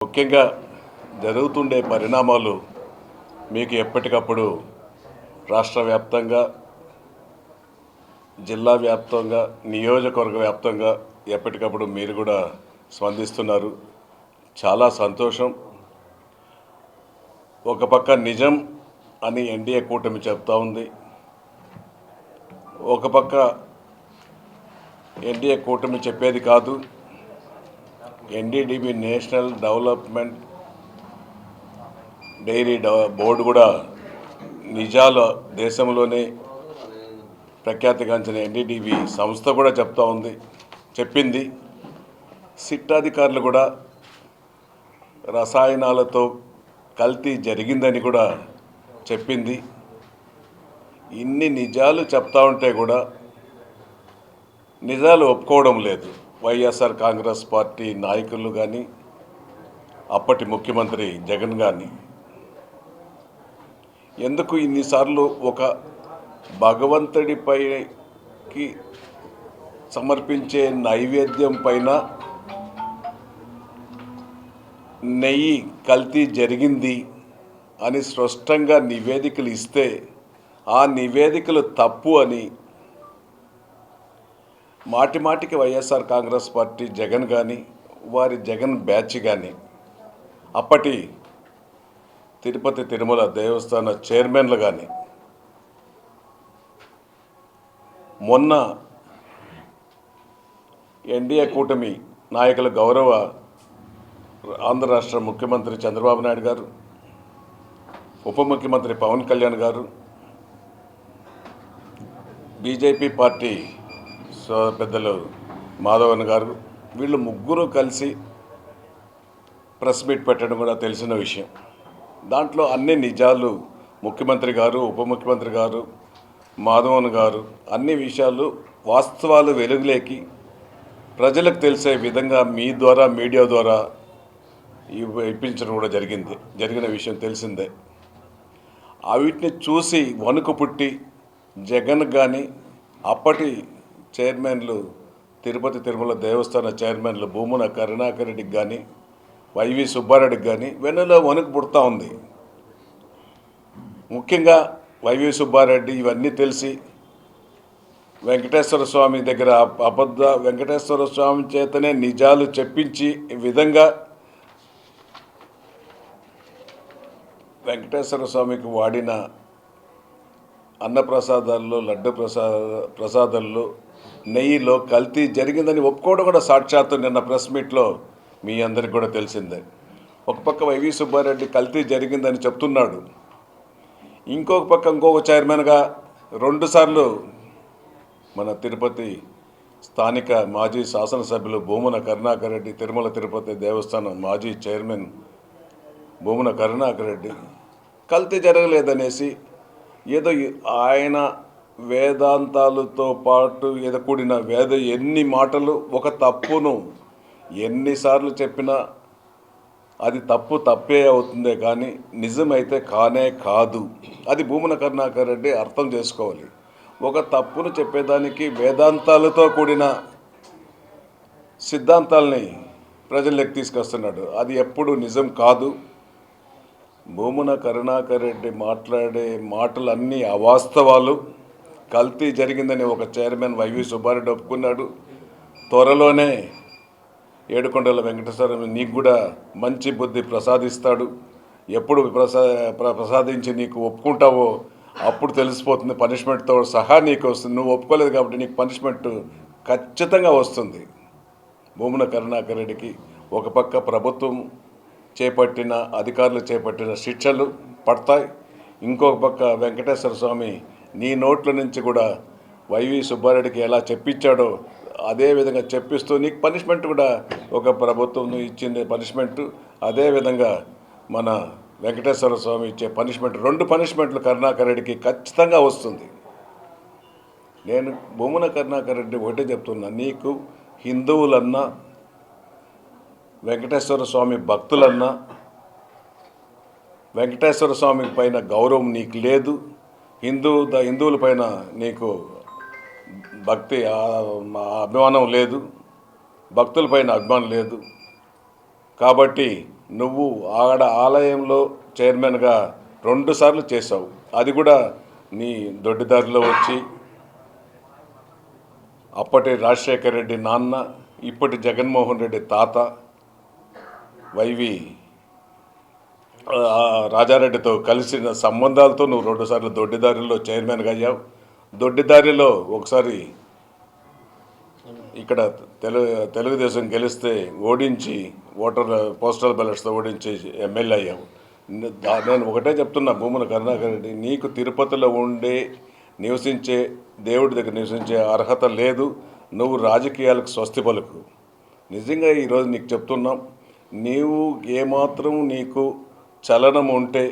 ముఖ్యంగా జరుగుతుండే పరిణామాలు మీకు ఎప్పటికప్పుడు రాష్ట్ర వ్యాప్తంగా, జిల్లా వ్యాప్తంగా, నియోజకవర్గ వ్యాప్తంగా ఎప్పటికప్పుడు మీరు కూడా స్పందిస్తున్నారు. చాలా సంతోషం. ఒక పక్క నిజం అని ఎన్డీఏ కూటమి చెప్తా ఉంది. ఒక పక్క ఎన్డీఏ కూటమి చెప్పేది కాదు, NDDB national development dairy board కూడా నిజాలు దేశంలోనే ప్రఖ్యాతిగాంచిన ఎన్డీడీబీ సంస్థ కూడా చెప్పింది. సిట్ అధికారులు కూడా రసాయనాలతో కల్తీ జరిగిందని కూడా చెప్పింది. ఇన్ని నిజాలు చెప్తా ఉంటే కూడా నిజాలు ఒప్పుకోవడం లేదు వైఎస్ఆర్ కాంగ్రెస్ పార్టీ నాయకులు కానీ, అప్పటి ముఖ్యమంత్రి జగన్ కానీ. ఎందుకు ఇన్నిసార్లు ఒక భగవంతుడిపైకి సమర్పించే నైవేద్యం పైన నెయ్యి కల్తీ జరిగింది అని స్పష్టంగా నివేదికలు ఇస్తే ఆ నివేదికలు తప్పు అని మాటిమాటికి వైఎస్ఆర్ కాంగ్రెస్ పార్టీ జగన్ కానీ, వారి జగన్ బ్యాచ్ కానీ, అప్పటి తిరుపతి తిరుమల దేవస్థాన చైర్మన్లు కానీ, మొన్న ఎన్డీఏ కూటమి నాయకులు గౌరవ ఆంధ్ర రాష్ట్ర ముఖ్యమంత్రి చంద్రబాబు నాయుడు గారు, ఉప ముఖ్యమంత్రి పవన్ కళ్యాణ్ గారు, బీజేపీ పార్టీ పెద్దలు మాధవన్ గారు, వీళ్ళు ముగ్గురు కలిసి ప్రెస్ మీట్ పెట్టడం కూడా తెలిసిన విషయం. దాంట్లో అన్ని నిజాలు ముఖ్యమంత్రి గారు, ఉప ముఖ్యమంత్రి గారు, మాధవన్ గారు అన్ని విషయాలు వాస్తవాలు వెలుగులేకి ప్రజలకు తెలిసే విధంగా మీ ద్వారా, మీడియా ద్వారా ఇప్పించడం కూడా జరిగిన విషయం తెలిసిందే. వీటిని చూసి వణుకు పుట్టి జగన్ కానీ, అప్పటి చైర్మన్లు తిరుపతి తిరుమల దేవస్థాన చైర్మన్లు భూమున కరుణాకర్ రెడ్డికి కానీ, వైవి సుబ్బారెడ్డికి కానీ వెన్నులో వణుకు పుడతా ఉంది. ముఖ్యంగా వైవి సుబ్బారెడ్డి ఇవన్నీ తెలిసి వెంకటేశ్వర స్వామి దగ్గర వెంకటేశ్వర స్వామి చేతనే నిజాలు చెప్పించి విధంగా వెంకటేశ్వర స్వామికి వాడిన అన్నప్రసాదాల్లో, లడ్డు ప్రసాదాల్లో నెయ్యిలో కల్తీ జరిగిందని ఒప్పుకోవడం కూడా సాక్షాత్తు నిన్న ప్రెస్ మీట్లో మీ అందరికి కూడా తెలిసిందే. ఒక పక్క వైవి సుబ్బారెడ్డి కల్తీ జరిగిందని చెప్తున్నాడు, ఇంకొక పక్క ఇంకొక చైర్మన్గా 2 సార్లు మన తిరుపతి స్థానిక మాజీ శాసనసభ్యులు భూమన కరుణాకర్ రెడ్డి, తిరుమల తిరుపతి దేవస్థానం మాజీ చైర్మన్ భూమన కరుణాకర్ రెడ్డి కల్తీ జరగలేదనేసి ఏదో ఆయన వేదాంతాలతో పాటు ఏదో కూడిన ఎన్ని మాటలు, ఒక తప్పును ఎన్నిసార్లు చెప్పినా అది తప్పే అవుతుందే కానీ నిజమైతే కానే కాదు. అది భూమన కరుణాకర్ రెడ్డి అర్థం చేసుకోవాలి. ఒక తప్పును చెప్పేదానికి వేదాంతాలతో కూడిన సిద్ధాంతాలని ప్రజల్లోకి తీసుకొస్తున్నాడు. అది ఎప్పుడు నిజం కాదు. భూమన కరుణాకర్ రెడ్డి మాట్లాడే మాటలన్నీ అవాస్తవాలు. కల్తీ జరిగిందని ఒక చైర్మన్ వైవి సుబ్బారెడ్డి ఒప్పుకున్నాడు. త్వరలోనే ఏడుకొండల వెంకటేశ్వర నీకు కూడా మంచి బుద్ధి ప్రసాదిస్తాడు. ఎప్పుడు ప్రసాదించి నీకు ఒప్పుకుంటావో అప్పుడు తెలిసిపోతుంది, పనిష్మెంట్తో సహా నీకు వస్తుంది. నువ్వు ఒప్పుకోలేదు కాబట్టి నీకు పనిష్మెంట్ ఖచ్చితంగా వస్తుంది. భూమన కరుణాకర్ రెడ్డికి ఒక పక్క ప్రభుత్వం అధికారులు చేపట్టిన శిక్షలు పడతాయి, ఇంకొక పక్క వెంకటేశ్వర స్వామి నీ నోట్ల నుంచి కూడా వైవి సుబ్బారెడ్డికి ఎలా చెప్పించాడో అదే విధంగా చెప్పిస్తూ నీకు పనిష్మెంట్ కూడా ఒక ప్రభుత్వం ఇచ్చింది పనిష్మెంటు. అదేవిధంగా మన వెంకటేశ్వర స్వామి ఇచ్చే పనిష్మెంట్, 2 పనిష్మెంట్లు కరుణాకర్ రెడ్డికి ఖచ్చితంగా వస్తుంది. నేను భూమన కరుణాకర్ రెడ్డి ఒకటే చెప్తున్నా, నీకు హిందువులన్నా, వెంకటేశ్వర స్వామి భక్తులన్నా, వెంకటేశ్వర స్వామి పైన గౌరవం నీకు లేదు. హిందువుల పైన నీకు భక్తి అభిమానం లేదు, భక్తులపైన అభిమానం లేదు. కాబట్టి నువ్వు ఆడ ఆలయంలో చైర్మన్గా 2 సార్లు చేశావు. అది కూడా నీ దొడ్డిదారిలో వచ్చి అప్పటి రాజశేఖర రెడ్డి నాన్న, ఇప్పటి జగన్మోహన్ రెడ్డి తాత వైవి రాజారెడ్డితో కలిసిన సంబంధాలతో నువ్వు 2 సార్లు దొడ్డిదారిలో చైర్మన్గా అయ్యావు. దొడ్డిదారిలో ఒకసారి ఇక్కడ తెలుగుదేశం గెలిస్తే ఓడించి పోస్టల్ బ్యాలెట్స్తో ఓడించి ఎమ్మెల్యే అయ్యావు. నేను ఒకటే చెప్తున్నా, భూమన కరుణాకర్ రెడ్డి, నీకు తిరుపతిలో నివసించే దేవుడి దగ్గర నివసించే అర్హత లేదు. నువ్వు రాజకీయాలకు స్వస్తి పలుకు. నిజంగా ఈరోజు నీకు చెప్తున్నాం, నీవు ఏమాత్రం నీకు చలనం ఉంటే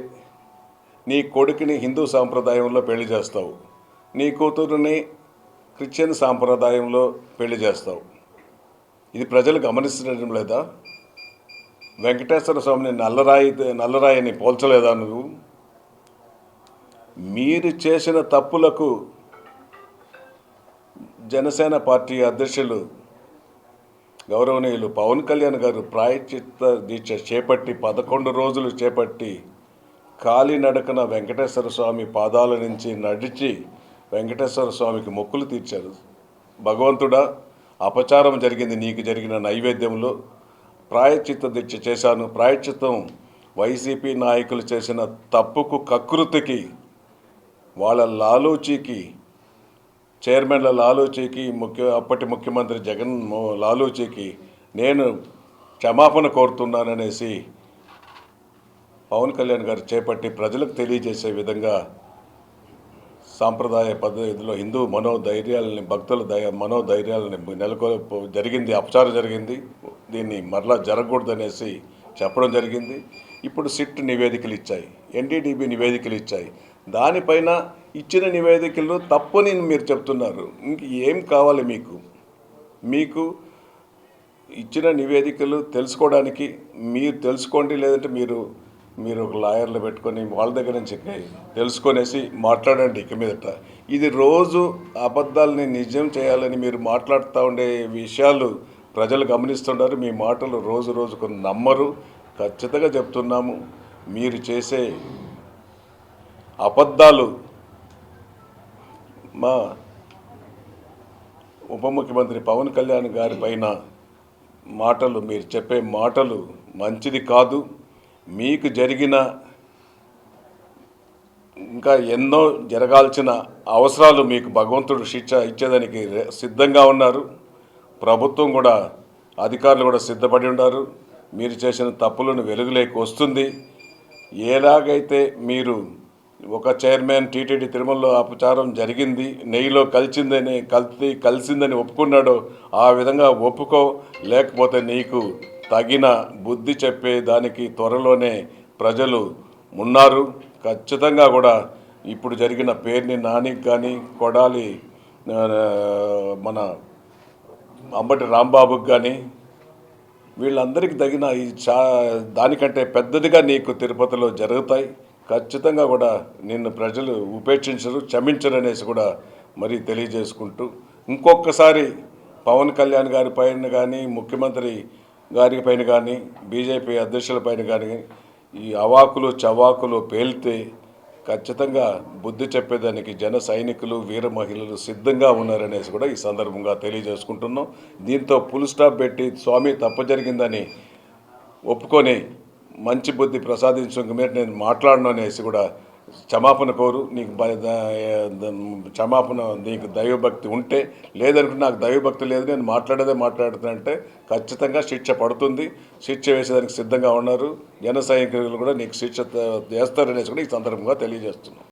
నీ కొడుకుని హిందూ సాంప్రదాయంలో పెళ్లి చేస్తావు, నీ కూతురుని క్రిస్టియన్ సాంప్రదాయంలో పెళ్లి చేస్తావు. ఇది ప్రజలు గమనించడం లేదా? వెంకటేశ్వర స్వామిని నల్లరాయిని పోల్చలేదా నువ్వు? మీరు చేసిన తప్పులకు జనసేన పార్టీ అధ్యక్షులు గౌరవనీయులు పవన్ కళ్యాణ్ గారు ప్రాయశ్చిత్త దీక్ష చేపట్టి 11 రోజులు చేపట్టి కాలినడకన వెంకటేశ్వర స్వామి పాదాల నుంచి నడిచి వెంకటేశ్వర స్వామికి మొక్కులు తీర్చారు. భగవంతుడా, అపచారం జరిగింది, నీకు జరిగిన నైవేద్యంలో ప్రాయశ్చిత్త దీక్ష చేశాను. ప్రాయశ్చిత్తం వైసీపీ నాయకులు చేసిన తప్పుకు, కకృతికి, వాళ్ళ లాలూచీకి, చైర్మన్ల లాలూచీకి, అప్పటి ముఖ్యమంత్రి జగన్ లాలూచీకి నేను క్షమాపణ కోరుతున్నాననేసి పవన్ కళ్యాణ్ గారు చేపట్టి ప్రజలకు తెలియజేసే విధంగా సాంప్రదాయ పద్ధతిలో హిందూ మనోధైర్యాలని, భక్తుల మనోధైర్యాలని జరిగింది, అపచారం జరిగింది. దీన్ని మరలా జరగకూడదనేసి చెప్పడం జరిగింది. ఇప్పుడు సిట్ నివేదికలు ఇచ్చాయి, ఎన్డీడీబీ నివేదికలు ఇచ్చాయి. దానిపైన ఇచ్చిన నివేదికలు తప్పని మీరు చెప్తున్నారు. ఇంక ఏం కావాలి మీకు ఇచ్చిన నివేదికలు తెలుసుకోవడానికి మీరు తెలుసుకోండి, లేదంటే మీరు ఒక లాయర్లు పెట్టుకొని వాళ్ళ దగ్గర నుంచి తెలుసుకొనేసి మాట్లాడండి. ఇక మీదట ఇది రోజు అబద్ధాలని నిజం చేయాలని మీరు మాట్లాడుతూ ఉండే విషయాలు ప్రజలు గమనిస్తున్నారు. మీ మాటలు రోజు రోజుకు నమ్మరు. ఖచ్చితంగా చెప్తున్నాము, మీరు చేసే అబద్ధాలు మా ఉప ముఖ్యమంత్రి పవన్ కళ్యాణ్ గారి పైన మాటలు, మీరు చెప్పే మాటలు మంచిది కాదు. మీకు జరిగిన ఇంకా ఎన్నో జరగాల్సిన అవసరాలు మీకు భగవంతుడు శిక్ష ఇచ్చేదానికి సిద్ధంగా ఉన్నారు. ప్రభుత్వం కూడా, అధికారులు కూడా సిద్ధపడి ఉన్నారు. మీరు చేసిన తప్పులను వెలుగులోకి వస్తుంది. ఎలాగైతే మీరు ఒక చైర్మన్ టీటీడీ తిరుమలలో అపచారం జరిగింది, నెయ్యిలో కలిసిందని ఒప్పుకున్నాడో ఆ విధంగా ఒప్పుకో, లేకపోతే నీకు తగిన బుద్ధి చెప్పే దానికి త్వరలోనే ప్రజలు ఉన్నారు. ఖచ్చితంగా కూడా ఇప్పుడు జరిగిన పేర్ని నానికి కానీ, కొడాలి మన అంబటి రాంబాబుకి కానీ, వీళ్ళందరికీ తగిన దానికంటే పెద్దదిగా నీకు తిరుపతిలో జరుగుతాయి. ఖచ్చితంగా కూడా నిన్ను ప్రజలు ఉపేక్షించరు, క్షమించరు అనేసి కూడా మరి తెలియజేసుకుంటూ, ఇంకొకసారి పవన్ కళ్యాణ్ గారి పైన కానీ, ముఖ్యమంత్రి గారి పైన కానీ, బీజేపీ అధ్యక్షుల పైన కానీ ఈ అవాకులు చవాకులు పేలితే ఖచ్చితంగా బుద్ధి చెప్పేదానికి జన సైనికులు, వీర మహిళలు సిద్ధంగా ఉన్నారనేసి కూడా ఈ సందర్భంగా తెలియజేసుకుంటున్నాం. దీంతో ఫుల్ స్టాప్ పెట్టి స్వామి తప్పు జరిగిందని ఒప్పుకొని మంచి బుద్ధి ప్రసాదించక మీరు నేను మాట్లాడను అనేసి కూడా క్షమాపణ కోరు. నీకు దైవభక్తి ఉంటే, లేదనుకుంటే నాకు దైవభక్తి లేదు, నేను మాట్లాడుతానంటే ఖచ్చితంగా శిక్ష పడుతుంది. శిక్ష వేసేదానికి సిద్ధంగా ఉన్నారు. జన సైనికులు కూడా నీకు శిక్ష చేస్తారనేసి కూడా ఈ సందర్భంగా తెలియజేస్తున్నాం.